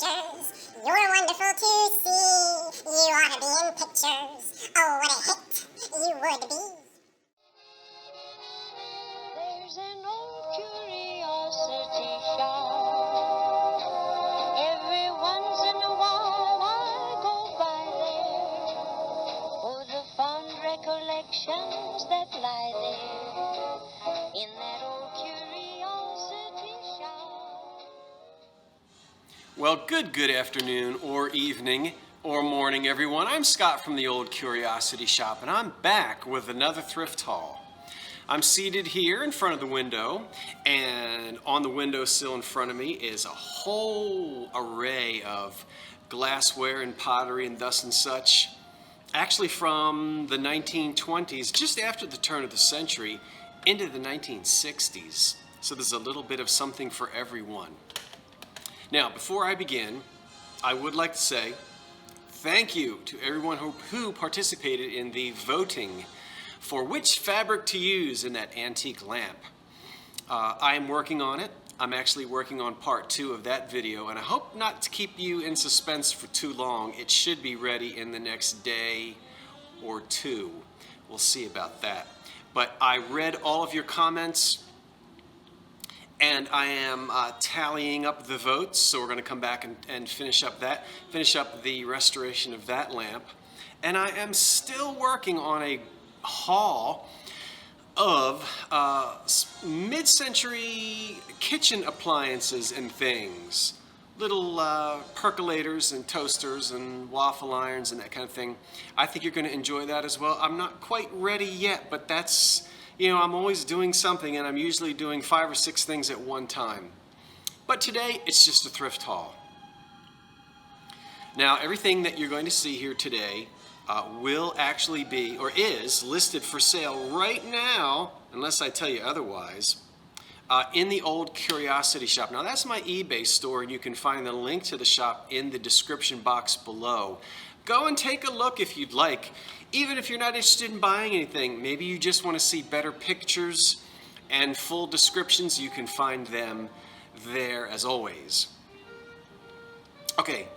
pictures. You're wonderful to see. You ought to be in pictures. Oh, what a hit you would be. There's an old curiosity shop. Every once in a while I go by there for the fond recollections that lie there in that old curiosity shop. Well, good afternoon or evening or morning, everyone. I'm Scott from the Old Curiosity Shop, and I'm back with another thrift haul. I'm seated here in front of the window, and on the windowsill in front of me is a whole array of glassware and pottery and thus and such, actually from the 1920s, just after the turn of the century, into the 1960s. So there's a little bit of something for everyone. Now, before I begin, I would like to say thank you to everyone who participated in the voting for which fabric to use in that antique lamp. I am working on it. I'm actually working on part 2 of that video, and I hope not to keep you in suspense for too long. It should be ready in the next day or two. We'll see about that. But I read all of your comments, and I am tallying up the votes, so we're going to come back and finish up the restoration of that lamp. And I am still working on a haul of mid-century kitchen appliances and things. Little percolators and toasters and waffle irons and that kind of thing. I think you're going to enjoy that as well. I'm not quite ready yet, but that's, I'm always doing something, and I'm usually doing 5 or 6 things at one time. But today, it's just a thrift haul. Now, everything that you're going to see here today will actually be, or is, listed for sale right now, unless I tell you otherwise, in the Old Curiosity Shop. Now, that's my eBay store, and you can find the link to the shop in the description box below. Go and take a look if you'd like. Even if you're not interested in buying anything, maybe you just want to see better pictures and full descriptions, you can find them there as always. Okay,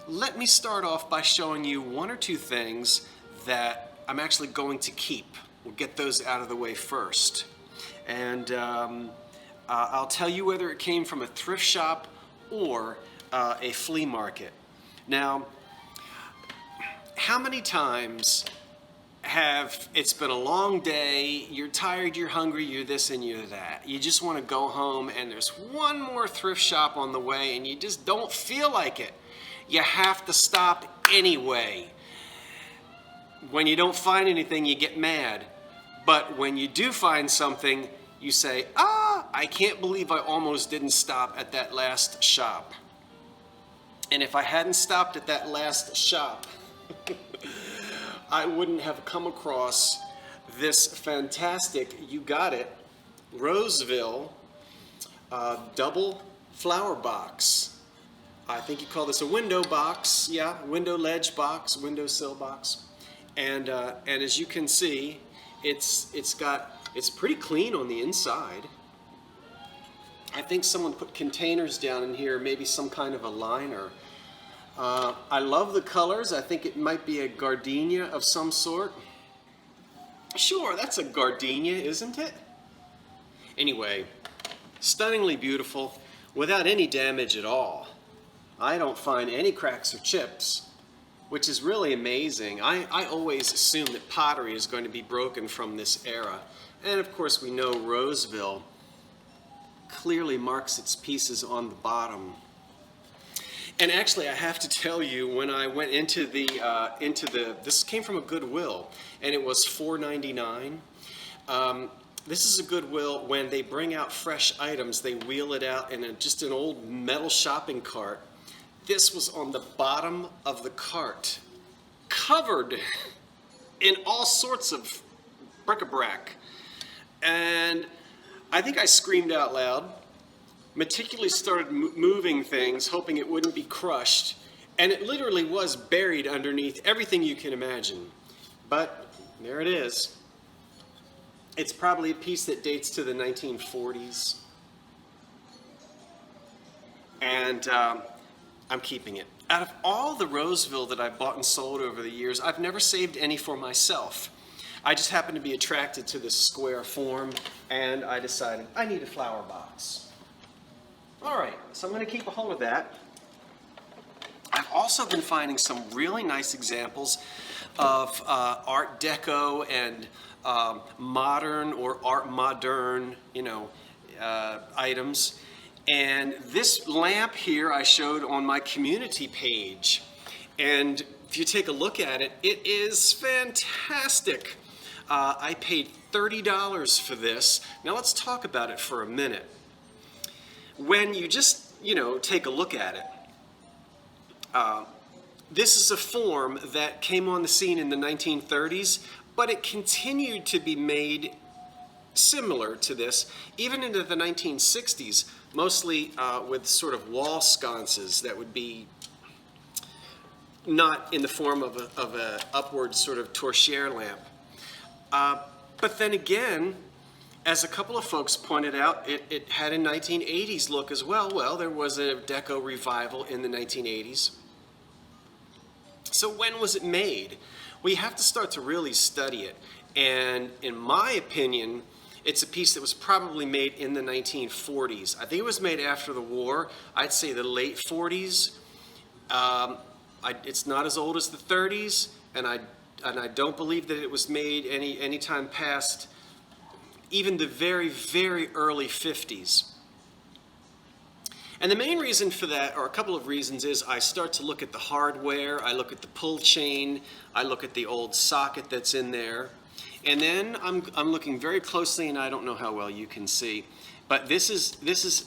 let me start off by showing you 1 or 2 things that I'm actually going to keep. We'll get those out of the way first. And I'll tell you whether it came from a thrift shop or a flea market. Now, how many times it's been a long day, you're tired, you're hungry, you're this and you're that. You just want to go home, and there's one more thrift shop on the way, and you just don't feel like it. You have to stop anyway. When you don't find anything, you get mad. But when you do find something, you say, I can't believe I almost didn't stop at that last shop. And if I hadn't stopped at that last shop, I wouldn't have come across this fantastic, you got it, Roseville double flower box. I think you call this a window box, yeah, window ledge box, windowsill box. And as you can see, it's pretty clean on the inside. I think someone put containers down in here, maybe some kind of a liner. I love the colors. I think it might be a gardenia of some sort. Sure, that's a gardenia, isn't it? Anyway, stunningly beautiful, without any damage at all. I don't find any cracks or chips, which is really amazing. I always assume that pottery is going to be broken from this era. And of course, we know Roseville clearly marks its pieces on the bottom. And actually, I have to tell you, when I went into this came from a Goodwill, and it was $4.99. This is a Goodwill. When they bring out fresh items, they wheel it out in just an old metal shopping cart. This was on the bottom of the cart, covered in all sorts of bric-a-brac. And I think I screamed out loud, meticulously started moving things, hoping it wouldn't be crushed. And it literally was buried underneath everything you can imagine. But there it is. It's probably a piece that dates to the 1940s. And I'm keeping it. Out of all the Roseville that I've bought and sold over the years, I've never saved any for myself. I just happened to be attracted to this square form, and I decided I need a flower box. All right, so I'm going to keep a hold of that. I've also been finding some really nice examples of Art Deco and modern or Art Moderne, items. And this lamp here I showed on my community page. And if you take a look at it, it is fantastic. I paid $30 for this. Now let's talk about it for a minute. When you just, take a look at it, this is a form that came on the scene in the 1930s, but it continued to be made similar to this even into the 1960s, mostly with sort of wall sconces that would be not in the form of a upward sort of torchère lamp. But then again, as a couple of folks pointed out, it had a 1980s look as well. Well, there was a Deco revival in the 1980s. So when was it made? We have to start to really study it. And in my opinion, it's a piece that was probably made in the 1940s. I think it was made after the war. I'd say the late 40s. It's not as old as the 30s, and I don't believe that it was made any time past even the very, very early 50s. And the main reason for that, or a couple of reasons, is I start to look at the hardware, I look at the pull chain, I look at the old socket that's in there, and then I'm looking very closely, and I don't know how well you can see, but this is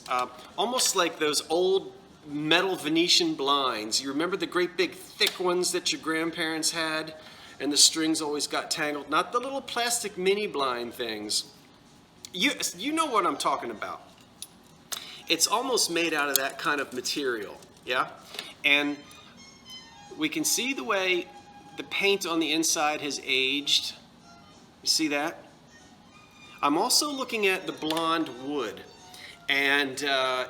almost like those old metal Venetian blinds. You remember the great big thick ones that your grandparents had, and the strings always got tangled? Not the little plastic mini blind things. You know what I'm talking about. It's almost made out of that kind of material, yeah? And we can see the way the paint on the inside has aged. You see that? I'm also looking at the blonde wood. And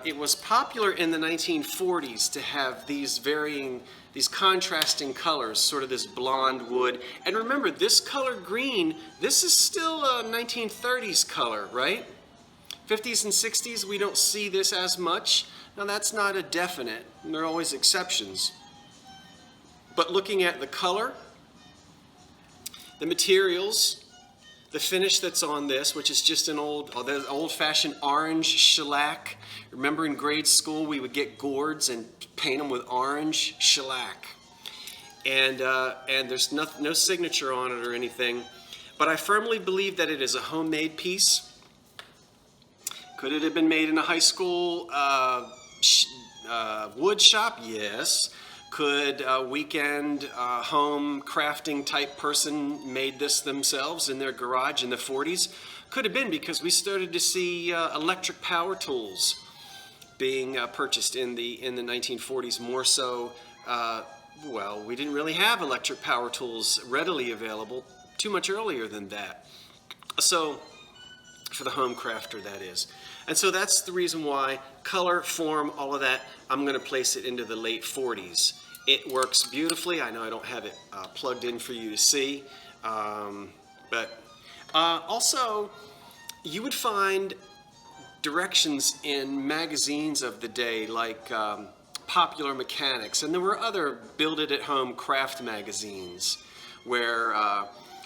it was popular in the 1940s to have these contrasting colors, sort of this blonde wood. And remember, this color green, this is still a 1930s color, right? 50s and 60s, we don't see this as much. Now that's not a definite, and there are always exceptions. But looking at the color, the materials, the finish that's on this, which is just an old-fashioned orange shellac. Remember in grade school we would get gourds and paint them with orange shellac. And there's no signature on it or anything. But I firmly believe that it is a homemade piece. Could it have been made in a high school wood shop? Yes. Could a weekend home crafting type person made this themselves in their garage in the 40s? Could have been, because we started to see electric power tools being purchased in the 1940s more so. Well, we didn't really have electric power tools readily available too much earlier than that. So, for the home crafter, that is. And so that's the reason why color, form, all of that, I'm going to place it into the late 40s. It works beautifully. I know I don't have it plugged in for you to see. But also, you would find directions in magazines of the day like Popular Mechanics, and there were other build-it-at-home craft magazines where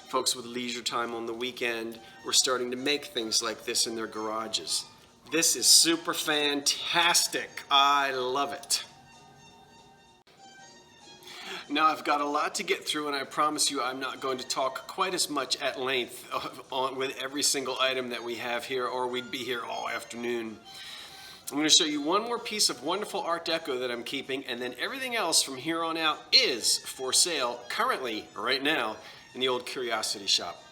folks with leisure time on the weekend were starting to make things like this in their garages. This is super fantastic. I love it. Now I've got a lot to get through, and I promise you I'm not going to talk quite as much at length with every single item that we have here, or we'd be here all afternoon. I'm going to show you one more piece of wonderful Art Deco that I'm keeping, and then everything else from here on out is for sale currently, right now, in the old Curiosity Shop.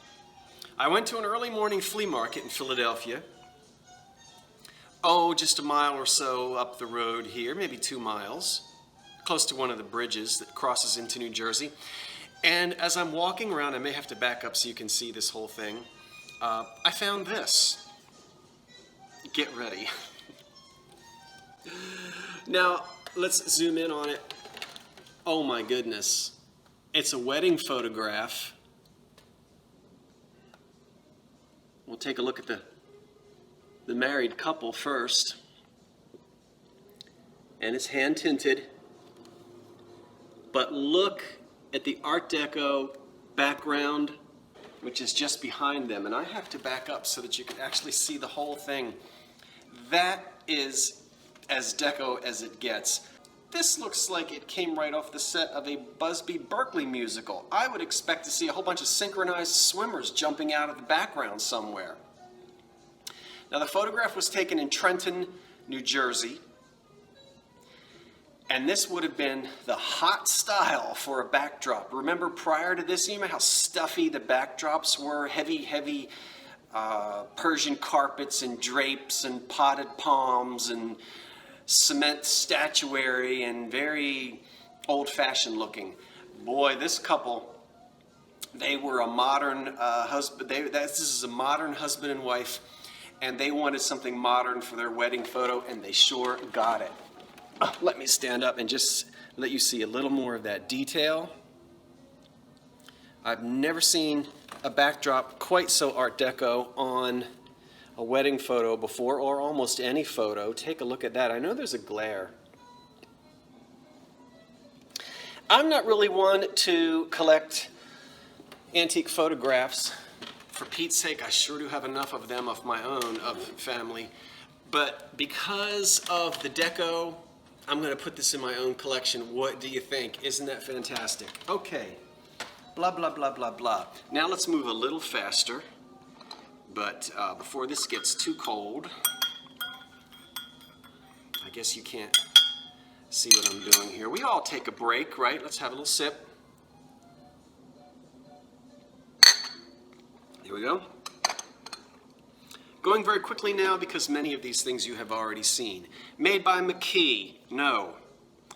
I went to an early morning flea market in Philadelphia. Oh, just a mile or so up the road here, maybe 2 miles, close to one of the bridges that crosses into New Jersey. And as I'm walking around, I may have to back up so you can see this whole thing, I found this. Get ready. Now, let's zoom in on it. Oh my goodness. It's a wedding photograph. We'll take a look at the married couple first. And it's hand tinted. But look at the Art Deco background, which is just behind them. And I have to back up so that you can actually see the whole thing. That is as deco as it gets. This looks like it came right off the set of a Busby Berkeley musical. I would expect to see a whole bunch of synchronized swimmers jumping out of the background somewhere. Now the photograph was taken in Trenton, New Jersey. And this would have been the hot style for a backdrop. Remember prior to this, you remember how stuffy the backdrops were? Heavy Persian carpets and drapes and potted palms and cement statuary and very old-fashioned looking. Boy, this couple, they were a modern husband. This is a modern husband and wife, and they wanted something modern for their wedding photo, and they sure got it. Let me stand up and just let you see a little more of that detail. I've never seen a backdrop quite so Art Deco on a wedding photo before, or almost any photo. Take a look at that. I know there's a glare. I'm not really one to collect antique photographs. For Pete's sake, I sure do have enough of them of my own, of family. But because of the deco, I'm going to put this in my own collection. What do you think? Isn't that fantastic? Okay. Blah, blah, blah, blah, blah. Now let's move a little faster. But before this gets too cold, I guess you can't see what I'm doing here. We all take a break, right? Let's have a little sip. Here we go. Going very quickly now because many of these things you have already seen. Made by McKee, no.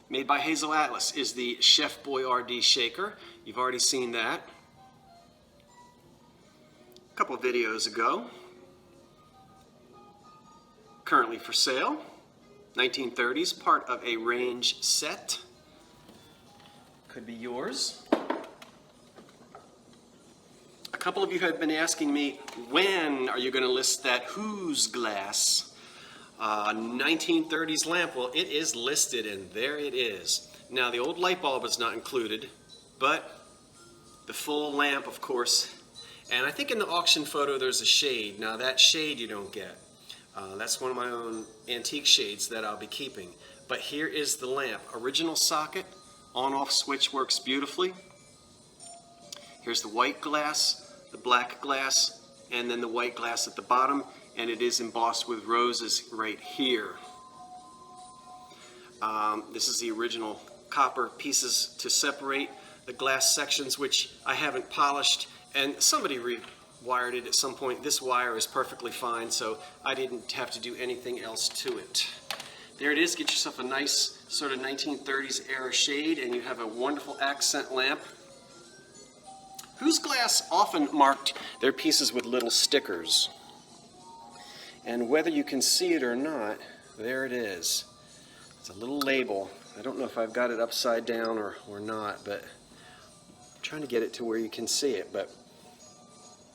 Made by Hazel Atlas is the Chef Boyardee shaker. You've already seen that a couple of videos ago. Currently for sale. 1930s, part of a range set. Could be yours. A couple of you have been asking me, when are you going to list that Who's glass? 1930s lamp. Well, it is listed, and there it is. Now, the old light bulb is not included, but the full lamp, of course. And I think in the auction photo there's a shade. Now, that shade you don't get. That's one of my own antique shades that I'll be keeping. But here is the lamp. Original socket, on-off switch works beautifully. Here's the white glass, the black glass, and then the white glass at the bottom, and it is embossed with roses right here. This is the original copper pieces to separate the glass sections, which I haven't polished, and somebody rewired it at some point. This wire is perfectly fine, so I didn't have to do anything else to it. There it is. Get yourself a nice sort of 1930s era shade, and you have a wonderful accent lamp. Who's glass often marked their pieces with little stickers. And whether you can see it or not, there it is. It's a little label. I don't know if I've got it upside down or not, but I'm trying to get it to where you can see it. But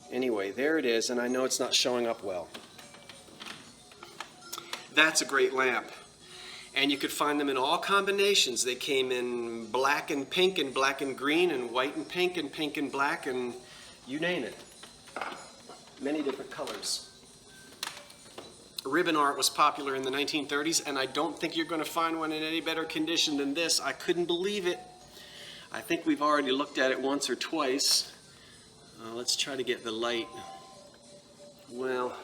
anyway, there it is, and I know it's not showing up well. That's a great lamp. And you could find them in all combinations. They came in black and pink and black and green and white and pink and black and you name it. Many different colors. Ribbon art was popular in the 1930s, and I don't think you're going to find one in any better condition than this. I couldn't believe it. I think we've already looked at it once or twice. Let's try to get the light. Well,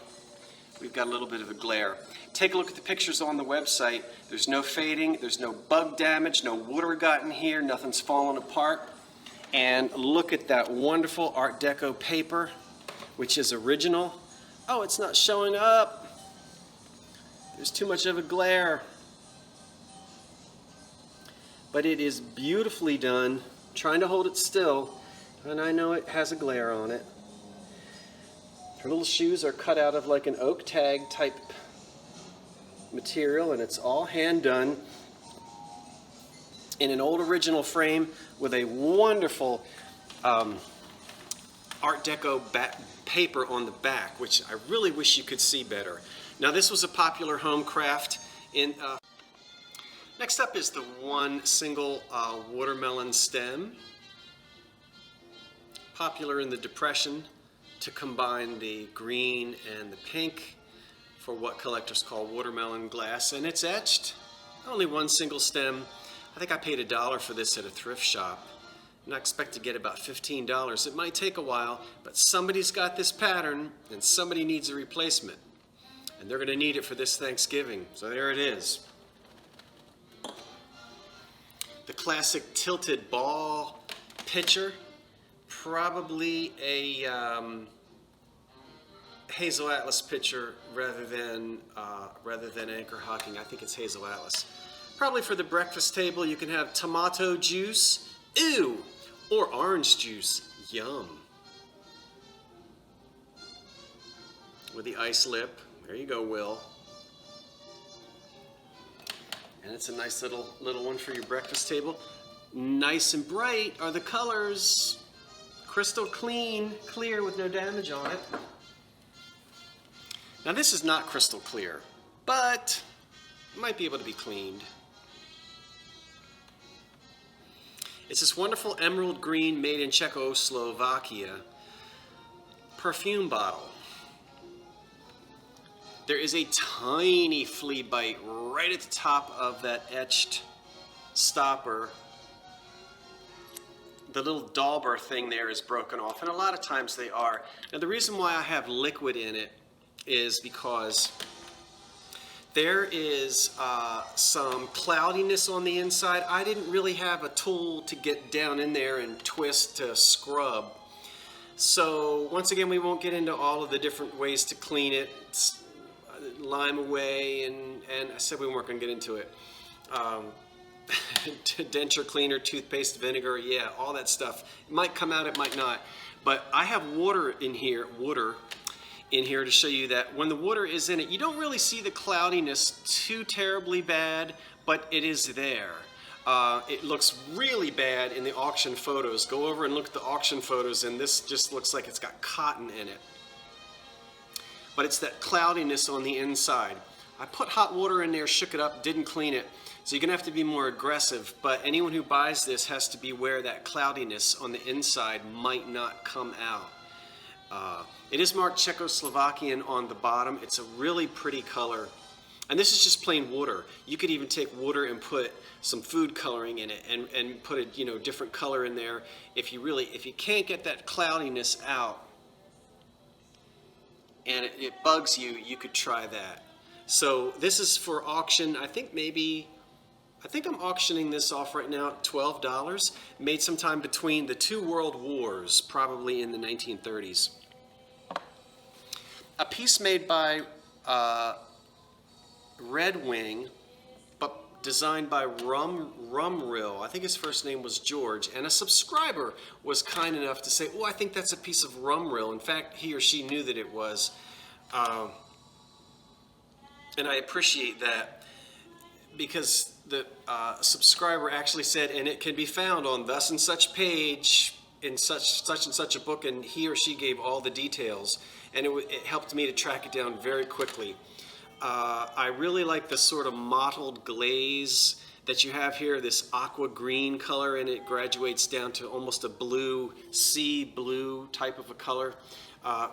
we've got a little bit of a glare. Take a look at the pictures on the website. There's no fading, there's no bug damage, no water got in here, nothing's fallen apart. And look at that wonderful Art Deco paper, which is original. Oh, it's not showing up. There's too much of a glare. But it is beautifully done. I'm trying to hold it still, and I know it has a glare on it. Her little shoes are cut out of like an oak tag type material, and it's all hand done. in an old original frame with a wonderful Art Deco paper on the back, which I really wish you could see better. Now this was a popular home craft. Next up is the one single watermelon stem, popular in the Depression to combine the green and the pink for what collectors call watermelon glass, and it's etched. Only one single stem. I think I paid $1 for this at a thrift shop, and I expect to get about $15. It might take a while, but somebody's got this pattern and somebody needs a replacement, and they're going to need it for this Thanksgiving. So there it is. The classic tilted ball pitcher, probably a Hazel Atlas pitcher rather than Anchor Hocking. I think it's Hazel Atlas. Probably for the breakfast table. You can have tomato juice, ew, or orange juice, yum. With the ice lip, there you go, Will. And it's a nice little one for your breakfast table. Nice and bright are the colors. Crystal clear with no damage on it. Now this is not crystal clear, but it might be able to be cleaned. It's this wonderful emerald green made in Czechoslovakia perfume bottle. There is a tiny flea bite right at the top of that etched stopper. The little dauber thing there is broken off, and a lot of times they are. Now the reason why I have liquid in it is because there is some cloudiness on the inside. I didn't really have a tool to get down in there and twist to scrub. So once again, we won't get into all of the different ways to clean it. Lime away, and I said we weren't going to get into it. Denture cleaner, toothpaste, vinegar, yeah, all that stuff. It might come out, it might not. But I have water in here to show you that when the water is in it, you don't really see the cloudiness too terribly bad, but it is there. It looks really bad in the auction photos. Go over and look at the auction photos, and this just looks like it's got cotton in it. But it's that cloudiness on the inside. I put hot water in there, shook it up, didn't clean it. So you're gonna have to be more aggressive, but anyone who buys this has to be aware that cloudiness on the inside might not come out. It is marked Czechoslovakian on the bottom. It's a really pretty color. And this is just plain water. You could even take water and put some food coloring in it and put a different color in there. If you can't get that cloudiness out and it bugs you, you could try that. So this is for auction. I think I'm auctioning this off right now at $12. Made sometime between the two world wars, probably in the 1930s. A piece made by Red Wing, but designed by Roseville. I think his first name was George, and a subscriber was kind enough to say, "Oh, I think that's a piece of Roseville." In fact, he or she knew that it was, and I appreciate that because the subscriber actually said, "And it can be found on thus and such page in such and such a book," and he or she gave all the details, and it helped me to track it down very quickly. I really like the sort of mottled glaze that you have here, this aqua green color, and it graduates down to almost a blue, sea blue type of a color.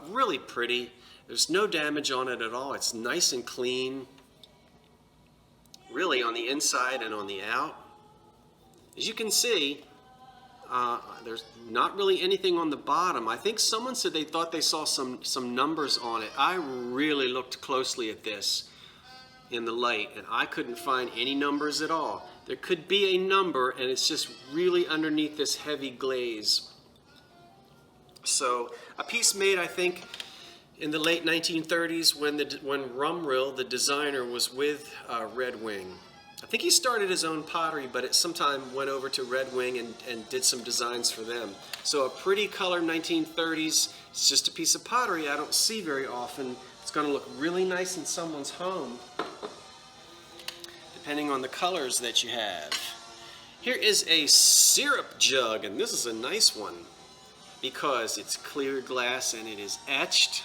Really pretty. There's no damage on it at all. It's nice and clean, really on the inside and on the out. As you can see, there's not really anything on the bottom. I think someone said they thought they saw some numbers on it. I really looked closely at this in the light, and I couldn't find any numbers at all. There could be a number, and it's just really underneath this heavy glaze. So a piece made, I think, in the late 1930s when Roseville, the designer, was with Red Wing. I think he started his own pottery, but at some time went over to Red Wing and did some designs for them. So a pretty color 1930s. It's just a piece of pottery I don't see very often. It's going to look really nice in someone's home, depending on the colors that you have. Here is a syrup jug, and this is a nice one because it's clear glass and it is etched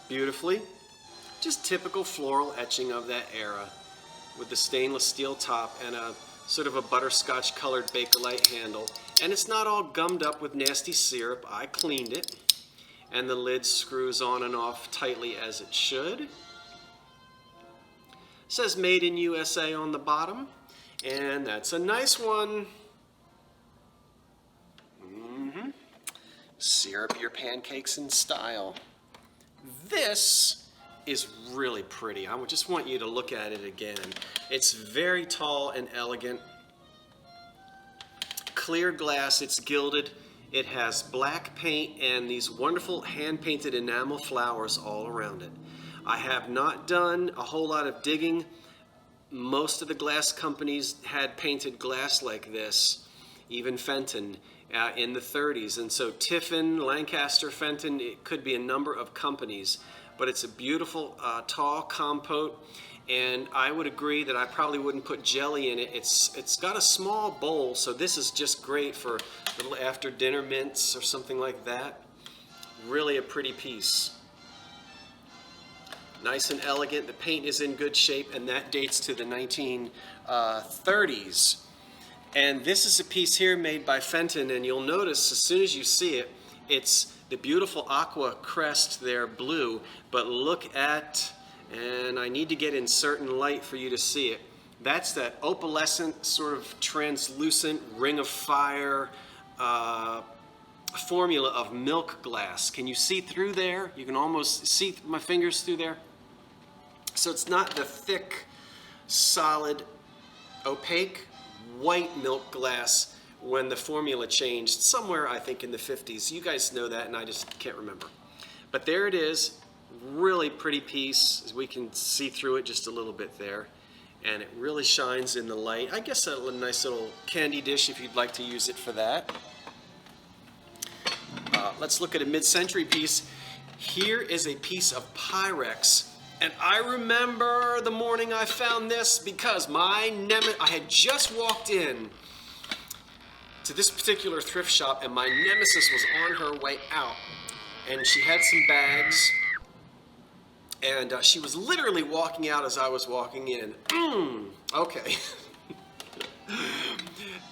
beautifully. Just typical floral etching of that era with the stainless steel top and a sort of a butterscotch colored Bakelite handle. And it's not all gummed up with nasty syrup. I cleaned it. And the lid screws on and off tightly as it should. It says Made in USA on the bottom. And that's a nice one. Syrup your pancakes in style. This is really pretty. I just want you to look at it again. It's very tall and elegant. Clear glass, it's gilded. It has black paint and these wonderful hand-painted enamel flowers all around it. I have not done a whole lot of digging. Most of the glass companies had painted glass like this, even Fenton, in the 30s. And so Tiffin, Lancaster, Fenton, it could be a number of companies. But it's a beautiful, tall compote. And I would agree that I probably wouldn't put jelly in it. It's got a small bowl, so this is just great for little after dinner mints or something like that. Really a pretty piece. Nice and elegant. The paint is in good shape, and that dates to the 1930s. And this is a piece here made by Fenton, and you'll notice as soon as you see it, it's the beautiful aqua crest there, blue. But look at, and I need to get in certain light for you to see it. That's that opalescent, sort of translucent ring of fire formula of milk glass. Can you see through there? You can almost see my fingers through there. So it's not the thick, solid, opaque, white milk glass when the formula changed somewhere, I think, in the 50s. You guys know that, and I just can't remember. But there it is. Really pretty piece. As we can see through it just a little bit there. And it really shines in the light. I guess a nice little candy dish if you'd like to use it for that. Let's look at a mid-century piece. Here is a piece of Pyrex. And I remember the morning I found this because I had just walked in to this particular thrift shop and my nemesis was on her way out. And she had some bags. And she was literally walking out as I was walking in. Okay.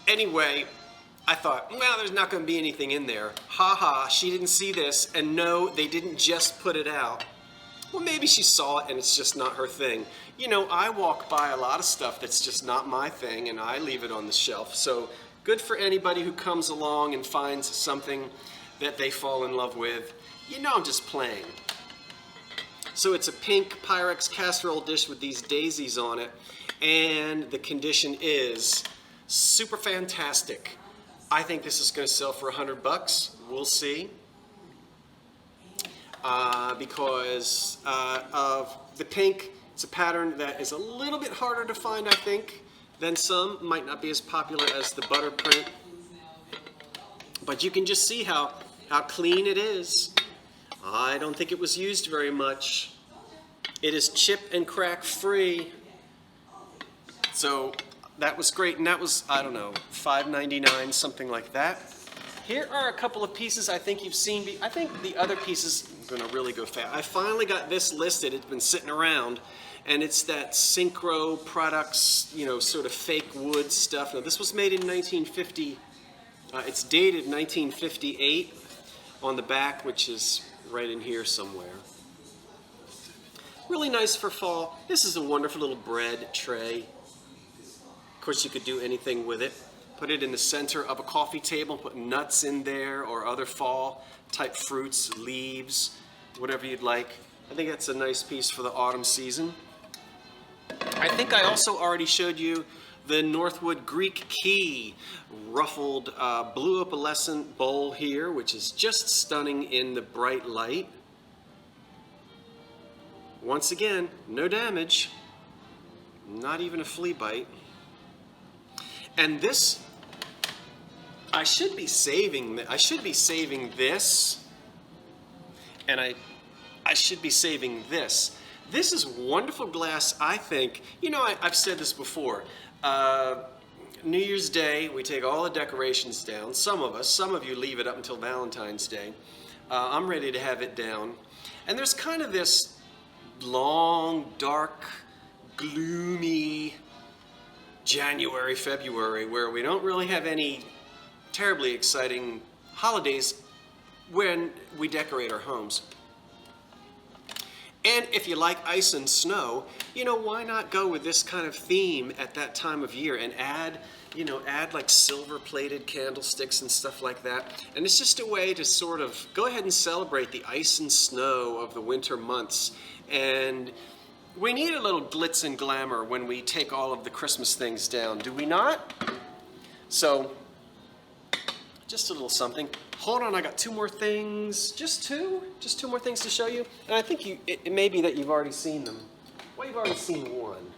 Anyway, I thought, well, there's not going to be anything in there. Ha ha, she didn't see this. And no, they didn't just put it out. Well, maybe she saw it and it's just not her thing. You know, I walk by a lot of stuff that's just not my thing and I leave it on the shelf. So good for anybody who comes along and finds something that they fall in love with. You know, I'm just playing. So it's a pink Pyrex casserole dish with these daisies on it. And the condition is super fantastic. I think this is going to sell for $100. We'll see. Because of the pink, it's a pattern that is a little bit harder to find, I think, than some. Might not be as popular as the butter print. But you can just see how clean it is. I don't think it was used very much. It is chip and crack free. So that was great, and that was, I don't know, $5.99, something like that. Here are a couple of pieces I think you've seen. I think the other pieces, I'm going to really go fast. I finally got this listed. It's been sitting around, and it's that Synchro Products, you know, sort of fake wood stuff. Now, this was made in 1950. It's dated 1958 on the back, which is right in here somewhere. Really nice for fall. This is a wonderful little bread tray. Of course, you could do anything with it. Put it in the center of a coffee table, put nuts in there or other fall type fruits, leaves, whatever you'd like. I think that's a nice piece for the autumn season. I think I also already showed you the Northwood Greek Key ruffled blue opalescent bowl here, which is just stunning in the bright light. Once again, no damage, not even a flea bite. And this, I should be saving this, and I should be saving this. This is wonderful glass, I think. You know, I've said this before. New Year's Day, we take all the decorations down. Some of you leave it up until Valentine's Day. I'm ready to have it down. And there's kind of this long, dark, gloomy January, February, where we don't really have any terribly exciting holidays when we decorate our homes. And if you like ice and snow, you know, why not go with this kind of theme at that time of year and add like silver-plated candlesticks and stuff like that. And it's just a way to sort of go ahead and celebrate the ice and snow of the winter months. And we need a little glitz and glamour when we take all of the Christmas things down, do we not? So, just a little something. Hold on, I got two more things. Just two more things to show you. And I think it may be that you've already seen them. Well, you've already seen one.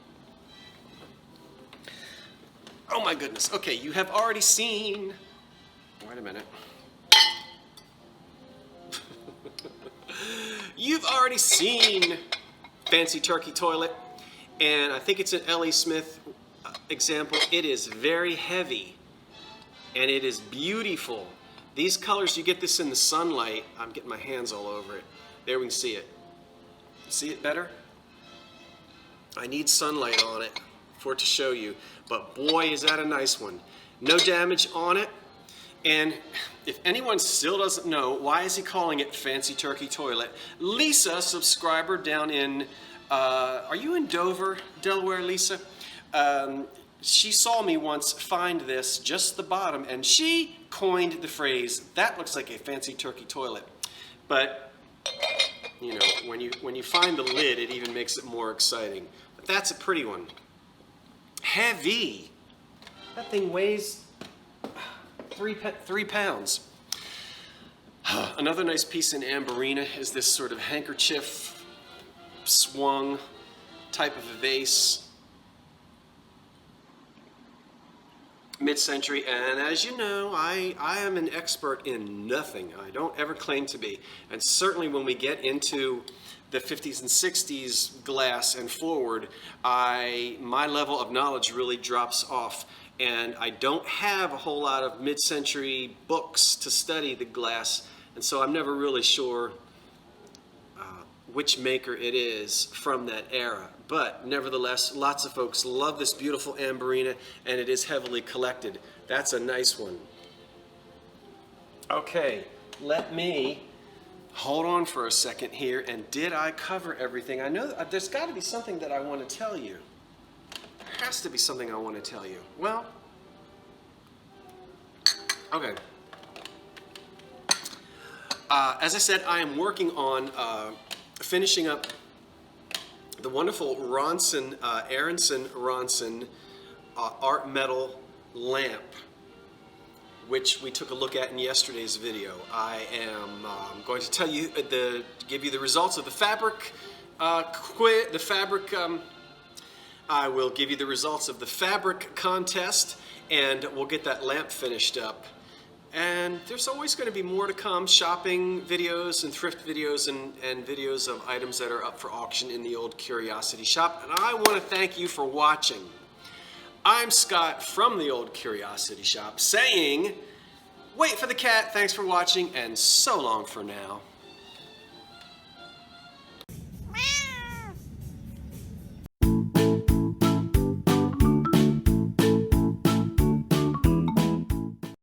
Oh my goodness. Okay, you have already seen. Wait a minute. You've already seen Fancy Turkey Toilet, and I think it's an L.E. Smith example. It is very heavy, and it is beautiful. These colors, you get this in the sunlight. I'm getting my hands all over it. There we can see it. See it better? I need sunlight on it for it to show you. But boy, is that a nice one. No damage on it. And if anyone still doesn't know, why is he calling it Fancy Turkey Toilet? Lisa, subscriber down in, are you in Dover, Delaware, Lisa? She saw me once find this, just the bottom, and she coined the phrase, that looks like a fancy turkey toilet. But, you know, when you find the lid, it even makes it more exciting. But that's a pretty one. Heavy. That thing weighs 3 pounds. Another nice piece in Amberina is this sort of handkerchief swung type of a vase. Mid-century, and as you know, I am an expert in nothing. I don't ever claim to be. And certainly when we get into the 50s and 60s glass and forward, my level of knowledge really drops off. And I don't have a whole lot of mid-century books to study the glass, and so I'm never really sure which maker it is from that era. But nevertheless, lots of folks love this beautiful Amberina, and it is heavily collected. That's a nice one. Okay, let me hold on for a second here. And did I cover everything? I know there's got to be something that I want to tell you. There has to be something I want to tell you. Well, okay. As I said, I am working on finishing up the wonderful Aronson Ronson art metal lamp, which we took a look at in yesterday's video. I am going to tell you give you the results of the fabric I will give you the results of the fabric contest, and we'll get that lamp finished up. And there's always going to be more to come, shopping videos and thrift videos and videos of items that are up for auction in the old Curiosity Shop. And I want to thank you for watching. I'm Scott from the old Curiosity Shop saying, wait for the cat, thanks for watching, and so long for now.